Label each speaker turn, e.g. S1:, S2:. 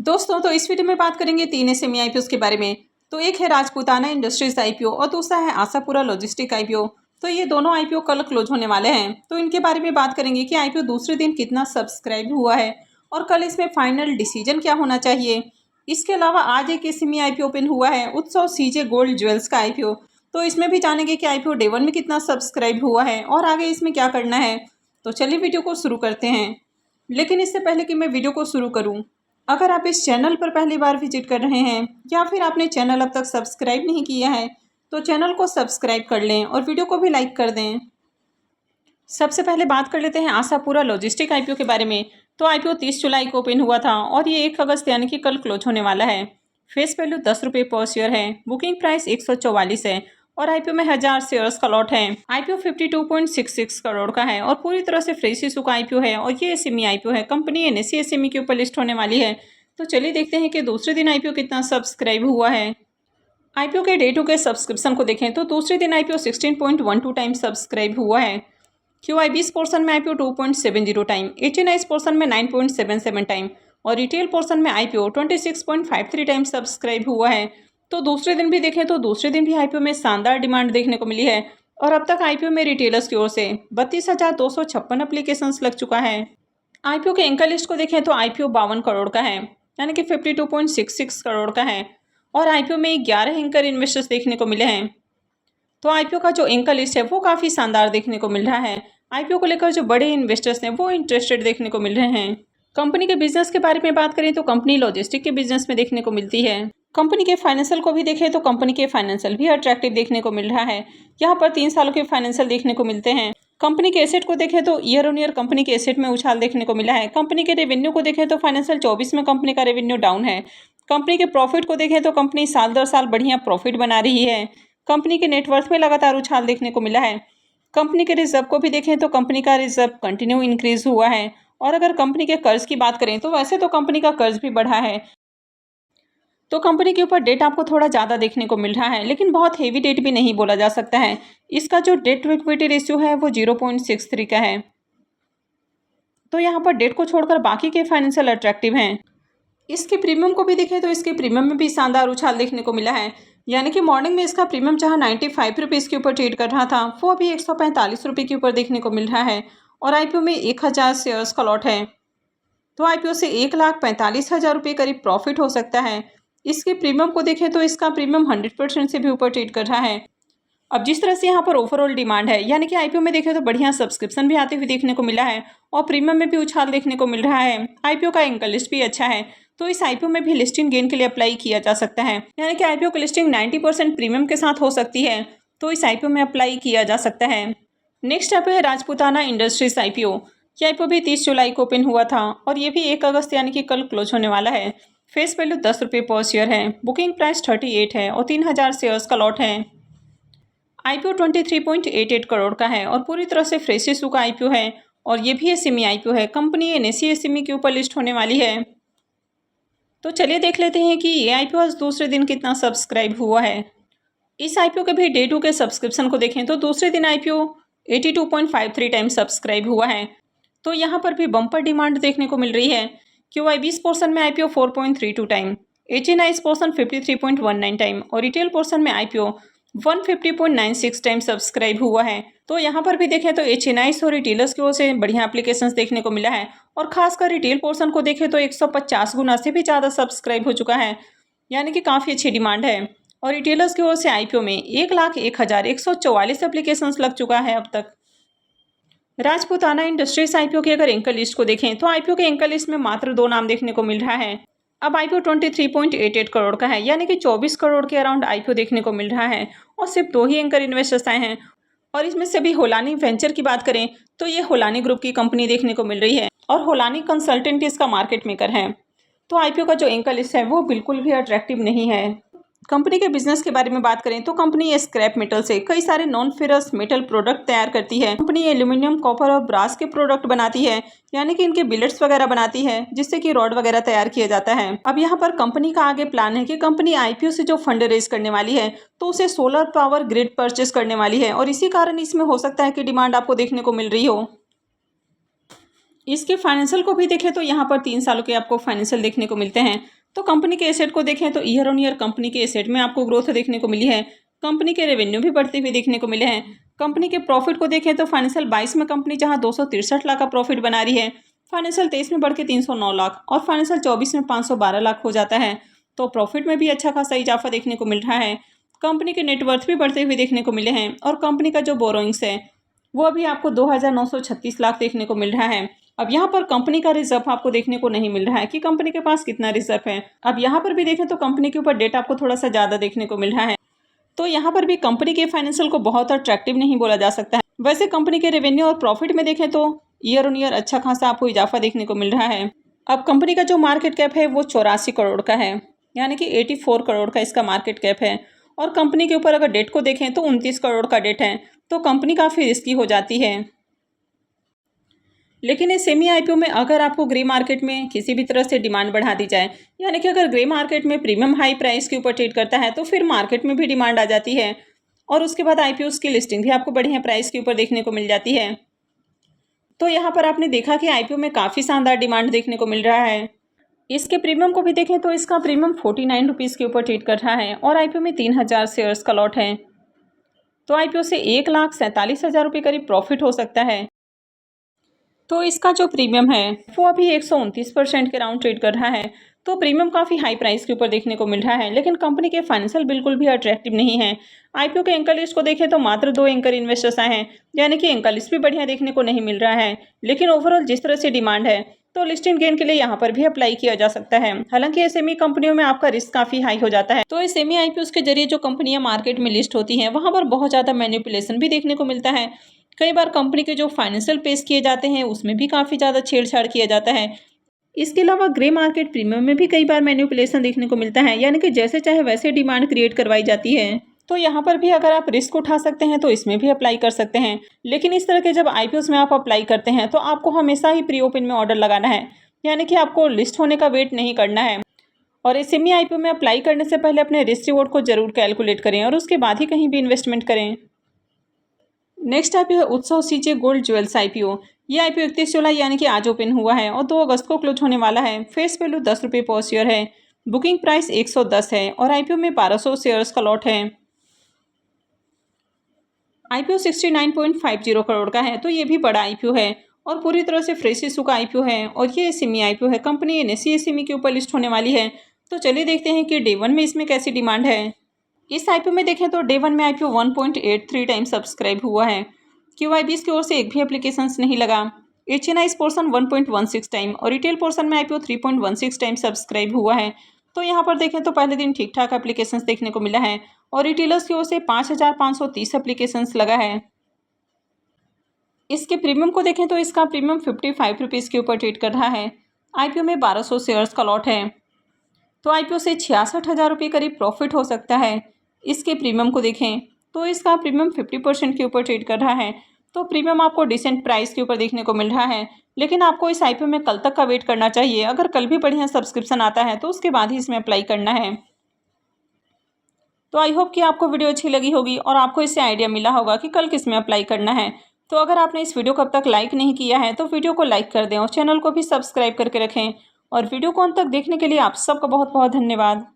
S1: दोस्तों तो इस वीडियो में बात करेंगे तीन ऐसे आईपीओ के बारे में। तो एक है राजपूताना इंडस्ट्रीज आईपीओ और दूसरा है आशापुरा लॉजिस्टिक आईपीओ। तो ये दोनों आईपीओ कल क्लोज होने वाले हैं। तो इनके बारे में बात करेंगे कि आईपीओ दूसरे दिन कितना सब्सक्राइब हुआ है और कल इसमें फाइनल डिसीजन क्या होना चाहिए। इसके अलावा आज एक एसएमई आईपीओ ओपन हुआ है, उत्सव सीजे गोल्ड ज्वेल्स का आईपीओ। तो इसमें भी जानेंगे कि आईपीओ डे 1 में कितना सब्सक्राइब हुआ है और आगे इसमें क्या करना है। तो चलिए वीडियो को शुरू करते हैं। लेकिन इससे पहले कि मैं वीडियो को शुरू करूं, अगर आप इस चैनल पर पहली बार विजिट कर रहे हैं या फिर आपने चैनल अब तक सब्सक्राइब नहीं किया है तो चैनल को सब्सक्राइब कर लें और वीडियो को भी लाइक कर दें। सबसे पहले बात कर लेते हैं आशापुरा लॉजिस्टिक आईपीओ के बारे में। तो आईपीओ 30 जुलाई को ओपन हुआ था और ये 1 अगस्त यानी कि कल क्लोज होने वाला है। फेस वैल्यू 10 रुपये पर शेयर है। बुकिंग प्राइस 144 है और आईपीओ में 1000 शेयर्स का लॉट है। आईपीओ 52.66 करोड़ का है और पूरी तरह से फ्रेश इशू का आईपीओ है और ये एसएमई आईपीओ है। कंपनी एनएसई एसएमई के ऊपर लिस्ट होने वाली है। तो चलिए देखते हैं कि दूसरे दिन आईपीओ कितना सब्सक्राइब हुआ है। आईपीओ के डे 2 के सब्सक्रिप्शन को देखें तो दूसरे दिन आईपीओ 16.12 टाइम सब्सक्राइब हुआ है। QI20 पोर्शन में आईपीओ 2.70 टाइम, HNI पोर्शन में 9.77 टाइम और रिटेल पोर्शन में आईपीओ 26.53 टाइम सब्सक्राइब हुआ है। तो दूसरे दिन भी देखें तो दूसरे दिन भी आईपीओ में शानदार डिमांड देखने को मिली है और अब तक आईपीओ में रिटेलर्स की ओर से 32,256 एप्लीकेशंस लग चुका है। आईपीओ के एंकर लिस्ट को देखें तो आईपीओ 52 करोड़ का है यानी कि 52.66 करोड़ का है और आईपीओ में 11 एंकर इन्वेस्टर्स देखने को मिले हैं। तो आईपीओ का जो एंकर लिस्ट है वो काफ़ी शानदार देखने को मिल रहा है। आईपीओ को लेकर जो बड़े इन्वेस्टर्स हैं वो इंटरेस्टेड देखने को मिल रहे हैं। कंपनी के बिजनेस के बारे में बात करें तो कंपनी लॉजिस्टिक के बिजनेस में देखने को मिलती है। कंपनी के फाइनेंशियल को भी देखें तो कंपनी के फाइनेंशियल भी अट्रैक्टिव देखने को मिल रहा है। यहाँ पर 3 सालों के फाइनेंशियल देखने को मिलते हैं। कंपनी के एसेट को देखें तो ईयर ऑन ईयर कंपनी के एसेट में उछाल देखने को मिला है। कंपनी के रेवेन्यू को देखें तो फाइनेंशियल 24 में कंपनी का रेवेन्यू डाउन है। कंपनी के प्रॉफिट को देखें तो कंपनी साल दर साल बढ़िया प्रॉफिट बना रही है। कंपनी के नेटवर्थ में लगातार उछाल देखने को मिला है। कंपनी के रिजर्व को भी देखें तो कंपनी का रिजर्व कंटिन्यू इंक्रीज हुआ है और अगर कंपनी के कर्ज की बात करें तो वैसे तो कंपनी का कर्ज भी बढ़ा है। तो कंपनी के ऊपर डेट आपको थोड़ा ज़्यादा देखने को मिल रहा है, लेकिन बहुत हेवी डेट भी नहीं बोला जा सकता है। इसका जो डेट टू इक्विटी रेशियो है वो 0.63 का है। तो यहाँ पर डेट को छोड़कर बाकी के फाइनेंशियल अट्रैक्टिव हैं। इसके प्रीमियम को भी देखें तो इसके प्रीमियम में भी शानदार उछाल देखने को मिला है। यानी कि मॉर्निंग में इसका प्रीमियम जहाँ 95 रुपीज़ के ऊपर ट्रेड कर रहा था वो अभी 145 रुपये के ऊपर देखने को मिल रहा है और आईपीओ में 1000 शेयर्स का लॉट है। तो आईपीओ से 1,45,000 रुपये करीब प्रॉफिट हो सकता है। इसके प्रीमियम को देखें तो इसका प्रीमियम 100% से भी ऊपर ट्रेड कर रहा है। अब जिस तरह से यहाँ पर ओवरऑल डिमांड है यानी कि आईपीओ में देखें तो बढ़िया सब्सक्रिप्शन भी आते हुए देखने को मिला है और प्रीमियम में भी उछाल देखने को मिल रहा है। आईपीओ का एंकर लिस्ट भी अच्छा है तो इस आईपीओ में भी लिस्टिंग गेन के लिए अप्लाई किया जा सकता है। यानी कि आईपीओ की लिस्टिंग 90% प्रीमियम के साथ हो सकती है तो इस आईपीओ में अप्लाई किया जा सकता है। नेक्स्ट आईपीओ है राजपूताना इंडस्ट्रीज आईपीओ। ये आईपीओ भी 30 जुलाई को ओपन हुआ था और ये भी 1 अगस्त यानी कि कल क्लोज होने वाला है। फेस वैल्यू 10 रुपये पर शेयर है। बुकिंग प्राइस 38 है और 3000 शेयर्स का लॉट है। आईपीओ 23.88 करोड़ का है और पूरी तरह से फ्रेश इशू का आईपीओ है और ये भी एसएमई आईपीओ है। कंपनी एनएसई एसएमई के ऊपर लिस्ट होने वाली है। तो चलिए देख लेते हैं कि ये आईपीओ आज दूसरे दिन कितना सब्सक्राइब हुआ है। इस आईपीओ के भी डे 2 के सब्सक्रिप्शन को देखें तो दूसरे दिन आईपीओ 82.53 टाइम सब्सक्राइब हुआ है। तो यहाँ पर भी बम्पर डिमांड देखने को मिल रही है। QI20 पोर्शन में IPO 4.32 time, HNI portion 53.19 time और रिटेल पोर्शन में आईपीओ 150.96 टाइम सब्सक्राइब हुआ है। तो यहाँ पर भी देखें तो HNI और रिटेलर्स की ओर से बढ़िया एप्लीकेशंस देखने को मिला है और खासकर रिटेल पोर्शन को देखें तो 150 गुना से भी ज़्यादा सब्सक्राइब हो चुका है यानी कि काफ़ी अच्छी डिमांड है। और रिटेलर्स की ओर से आईपीओ में 1,01,144 एप्लीकेशंस लग चुका है अब तक। राजपूताना इंडस्ट्रीज आईपीओ के अगर एंकर लिस्ट को देखें तो आईपीओ के एंकर लिस्ट में मात्र 2 नाम देखने को मिल रहा है। अब आईपीओ 23.88 करोड़ का है यानी कि 24 करोड़ के अराउंड आईपीओ देखने को मिल रहा है और सिर्फ 2 ही एंकर इन्वेस्टर्स आए हैं। और इसमें से भी होलानी वेंचर की बात करें तो ये होलानी ग्रुप की कंपनी देखने को मिल रही है और होलानी कंसल्टेंट इसका मार्केट मेकर है। तो आईपीओ का जो एंकर लिस्ट है वो बिल्कुल भी अट्रैक्टिव नहीं है। कंपनी के बिजनेस के बारे में बात करें तो कंपनी स्क्रैप मेटल से कई सारे नॉन फेरस मेटल प्रोडक्ट तैयार करती है। कंपनी एल्यूमिनियम, कॉपर और ब्रास के प्रोडक्ट बनाती है यानी कि इनके बिलेट्स वगैरह बनाती है जिससे कि रॉड वगैरह तैयार किया जाता है। अब यहाँ पर कंपनी का आगे प्लान है कि कंपनी आईपीओ से जो फंड रेज करने वाली है तो उसे सोलर पावर ग्रिड परचेस करने वाली है और इसी कारण इसमें हो सकता है कि डिमांड आपको देखने को मिल रही हो। इसके फाइनेंशियल को भी देखें तो यहाँ पर 3 सालों के आपको फाइनेंशियल देखने को मिलते हैं। तो कंपनी के एसेट को देखें तो ईयर ऑन ईयर कंपनी के एसेट में आपको ग्रोथ देखने को मिली है। कंपनी के रेवेन्यू भी बढ़ते हुए देखने को मिले हैं। कंपनी के प्रॉफिट को देखें तो फाइनेंशियल 22 में कंपनी जहां 263 लाख का प्रॉफिट बना रही है, फाइनेंशियल 23 में बढ़ के 309 लाख और फाइनेंशियल 24 में 512 लाख हो जाता है। तो प्रॉफिट में भी अच्छा खासा इजाफा देखने को मिल रहा है। कंपनी के नेटवर्थ भी बढ़ते हुए देखने को मिले हैं और कंपनी का जो बोरोइंग्स है वो अभी आपको 2,936 लाख देखने को मिल रहा है। अब यहाँ पर कंपनी का रिजर्व आपको देखने को नहीं मिल रहा है कि कंपनी के पास कितना रिजर्व है। अब यहाँ पर भी देखें तो कंपनी के ऊपर डेट आपको थोड़ा सा ज़्यादा देखने को मिल रहा है। तो यहाँ पर भी कंपनी के फाइनेंशियल को बहुत अट्रैक्टिव नहीं बोला जा सकता है। वैसे कंपनी के रेवेन्यू और प्रॉफिट में देखें तो ईयर ऑन ईयर अच्छा खासा आपको इजाफा देखने को मिल रहा है। अब कंपनी का जो मार्केट कैप है वो 84 करोड़ का है, यानी कि 84 करोड़ का इसका मार्केट कैप है। और कंपनी के ऊपर अगर डेट को देखें तो 29 करोड़ का डेट है, तो कंपनी काफ़ी रिस्की हो जाती है। लेकिन इस सेमी आईपीओ में अगर आपको ग्रे मार्केट में किसी भी तरह से डिमांड बढ़ा दी जाए, यानी कि अगर ग्रे मार्केट में प्रीमियम हाई प्राइस के ऊपर ट्रेड करता है तो फिर मार्केट में भी डिमांड आ जाती है और उसके बाद आईपीओ की लिस्टिंग भी आपको बढ़िया प्राइस के ऊपर देखने को मिल जाती है। तो यहाँ पर आपने देखा कि आईपीओ में काफ़ी शानदार डिमांड देखने को मिल रहा है। इसके प्रीमियम को भी देखें तो इसका प्रीमियम 49 रुपीज़ के ऊपर ट्रेड कर रहा है और आईपीओ में 3000 शेयर्स का लॉट है। तो आईपीओ से 1,47,000 रुपये करीब प्रॉफिट हो सकता है। तो इसका जो प्रीमियम है वो अभी 129% के राउंड ट्रेड कर रहा है। तो प्रीमियम काफ़ी हाई प्राइस के ऊपर देखने को मिल रहा है, लेकिन कंपनी के फाइनेंशियल बिल्कुल भी अट्रैक्टिव नहीं है। आईपीओ के एंकर लिस्ट को देखें तो मात्र 2 एंकर इन्वेस्टर्स आए हैं, यानी कि एंकर लिस्ट भी बढ़िया देखने को नहीं मिल रहा है। लेकिन ओवरऑल जिस तरह से डिमांड है तो लिस्टिंग गेन के लिए यहाँ पर भी अप्लाई किया जा सकता है। हालांकि एसएमई कंपनियों में आपका रिस्क काफ़ी हाई हो जाता है। तो एसएमई आईपीओ के जरिए जो कंपनियां मार्केट में लिस्ट होती हैं वहाँ पर बहुत ज़्यादा मैनिपुलेशन भी देखने को मिलता है। कई बार कंपनी के जो फाइनेंशियल पेश किए जाते हैं उसमें भी काफ़ी ज़्यादा छेड़छाड़ किया जाता है। इसके अलावा ग्रे मार्केट प्रीमियम में भी कई बार मैनिपुलेशन देखने को मिलता है, यानी कि जैसे चाहे वैसे डिमांड क्रिएट करवाई जाती है। तो यहाँ पर भी अगर आप रिस्क उठा सकते हैं तो इसमें भी अप्लाई कर सकते हैं। लेकिन इस तरह के जब आईपीओस में आप अप्लाई करते हैं तो आपको हमेशा ही प्री ओपन में ऑर्डर लगाना है, यानी कि आपको लिस्ट होने का वेट नहीं करना है। और एसएमई आईपीओ में अप्लाई करने से पहले अपने रिस्क रिवॉर्ड को जरूर कैलकुलेट करें और उसके बाद ही कहीं भी इन्वेस्टमेंट करें। नेक्स्ट आईपीओ है उत्सव सीजे गोल्ड ज्वेल्स आईपीओ। ये आईपीओ 31 जुलाई यानी कि आज ओपन हुआ है और 2 अगस्त को क्लोज होने वाला है। फेस वैल्यू 10 रुपये पर शेयर है। बुकिंग प्राइस 110 है और आईपीओ में 1200 शेयर्स का लॉट है। आईपीओ 69.50 करोड़ का है, तो ये भी बड़ा आईपीओ है और पूरी तरह से फ्रेश इशू का आईपीओ है और ये एसएमई आईपीओ है। कंपनी एनएसई एसएमई के ऊपर लिस्ट होने वाली है। तो चलिए देखते हैं कि डे 1 में इसमें कैसी डिमांड है। इस आईपीओ में देखें तो डे 1 में आईपीओ 1.83 टाइम सब्सक्राइब हुआ है। क्यूआईबीएस की ओर से एक भी एप्लीकेशंस नहीं लगा। एचएनआई पोर्सन 1.16 टाइम और रिटेल पोर्सन में आईपीओ 3.16 टाइम सब्सक्राइब हुआ है। तो यहाँ पर देखें तो पहले दिन ठीक ठाक एप्लीकेशंस देखने को मिला है और रिटेलर्स की ओर से 5,530 एप्लीकेशंस लगा है। इसके प्रीमियम को देखें तो इसका प्रीमियम 55 रुपीज़ के ऊपर ट्रेड कर रहा है। आईपीओ में 1200 शेयर्स का लॉट है। तो आईपीओ से 66,000 रुपये करीब प्रॉफिट हो सकता है। इसके प्रीमियम को देखें तो इसका प्रीमियम 50% के ऊपर ट्रेड कर रहा है। तो प्रीमियम आपको डिसेंट प्राइस के ऊपर देखने को मिल रहा है, लेकिन आपको इस आईपीओ में कल तक का वेट करना चाहिए। अगर कल भी बढ़िया सब्सक्रिप्शन आता है तो उसके बाद ही इसमें अप्लाई करना है। तो आई होप कि आपको वीडियो अच्छी लगी होगी और आपको इससे आइडिया मिला होगा कि कल किस में अप्लाई करना है। तो अगर आपने इस वीडियो को अब तक लाइक नहीं किया है तो वीडियो को लाइक कर दें और चैनल को भी सब्सक्राइब करके रखें। और वीडियो को अंत तक देखने के लिए आप सबका बहुत बहुत धन्यवाद।